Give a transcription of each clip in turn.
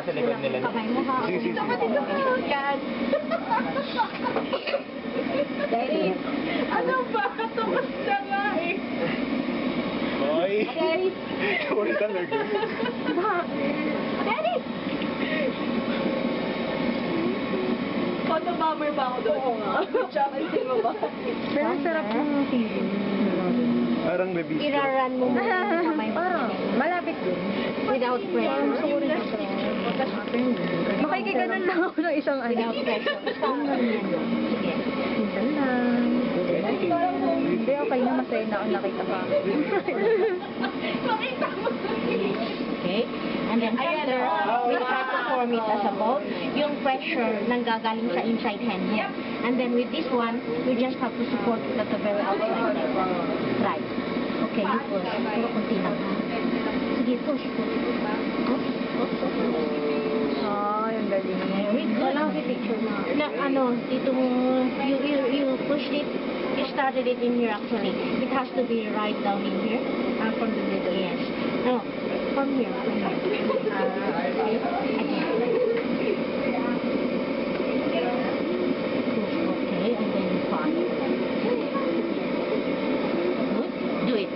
baka sa likod nila. Kamay mo ha. Sige, sige, Dapat sige. ito kan. Daddy. Ano ba? Tapos na nga eh. Hoy! Daddy. Sorry talaga. Daddy. Photo bomber ba ako doon? Oo nga. Chamansin mo ba? Pero sarap ng feeling. Parang review. Iraran mo muna yung kamay mo. Parang, malapit din. Without pressure. Makikiganon lang ako ng isang Without pressure. Sige. Minsan lang. Hindi, okay na. Masaya na ako nakita ka. Okay? And then after, we try to form it as a ball. Yung pressure nanggagaling sa inside hand mo. And then with this one, you just have to support it at the very outside. Right. Okay, you push. Puro kunti lang. Sige, push. Ah, yung galing. Very good. Wala ko picture na. Ano, dito mo, you pushed it, you started it in here actually. It has to be right down in here. From the middle, yes. No, from here, from here. Again. Push, okay, and then pass. Good, do it.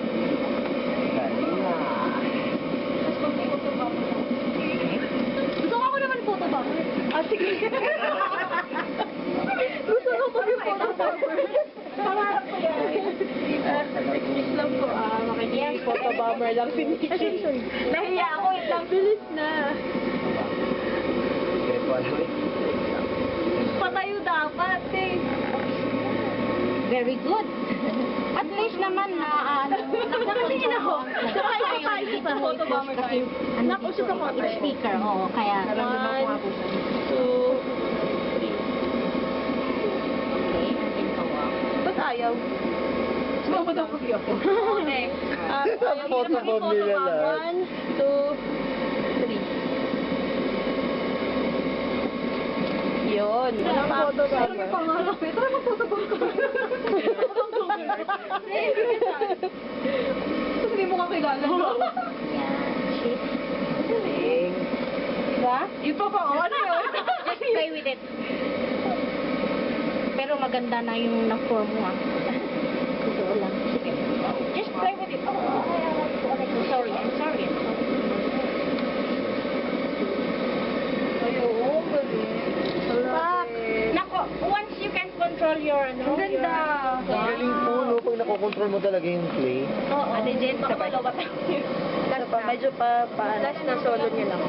Gusto ko naman photo bomber. Ah, sige. Gusto ko pa yung photo bomber. Pangarap ko yan. Excuse lang po, makinig. Photo bomber lang si Nikki. Nahiya ako, ilang bilis na. Patayo dapat eh. Very good. At least naman na Nakatingin ako. Sakay ko tayo sa photo bomber tayo. Nakusip ako yung speaker, oo, kaya 1, 2, 3. okay, and then kawak. Ba't ayaw? Sumama daw kasi ako. Okay. Photo bomb nila lahat. 1, 2, 3. Yun. Walang photo bomber. Ano yung pangarap? Ito naman photo bomber. Tapos hindi mo kakilala. Yan, shift. Diba? Yung pa pa, ano yun? Just play with it. Pero maganda na yung na-form mo, ah. Totoo lang. Sige. Just play with it. I'm sorry. Ayun, galing. Pak! Nako, once you can control your, Ang ganda. Ang galing po, no? Pag nakokontrol mo talaga yung play. Oo. Ano dyan? Sabay. Last na. Medyo last na solo niya lang.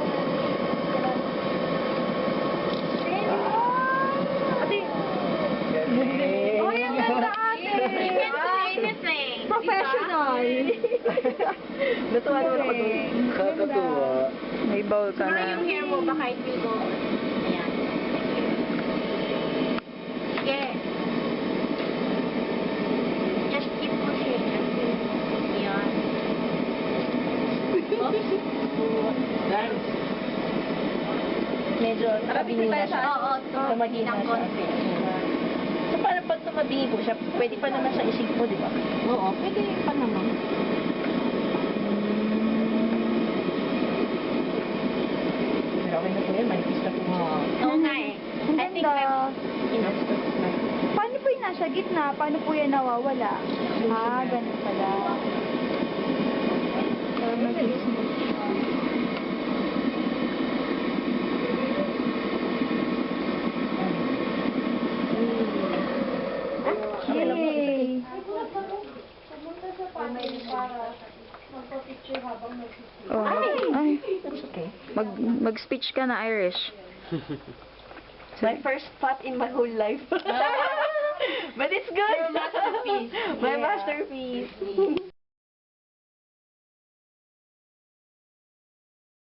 Ate, Galing. Oh, yung ganda ate. You can do anything. Professional. natuwa naman ako doon. Kakatuwa. May bowl ka Siguro na. yung hair mo, baka it will go. Ayan. Sige. Just keep pushing. Ayan. Oops. Dance. Medyo Arabitin tayo sa Oo, Tumagi na ng siya. konti. So, para pag tumabingi po siya, pwede pa naman siya isig mo, di ba? Oo, pwede pa naman. Pero okay na po yun, manipis na po. Oo nga eh. Ang I think ganda. enough. Paano po yung nasa gitna? Paano po yan nawawala? Ah, ganun pala. Pero mag-isip mo. Okay. Oh, ay. Okay. Mag-speech ka na, Irish. My first spot in my whole life. But it's good. Your masterpiece. My masterpiece.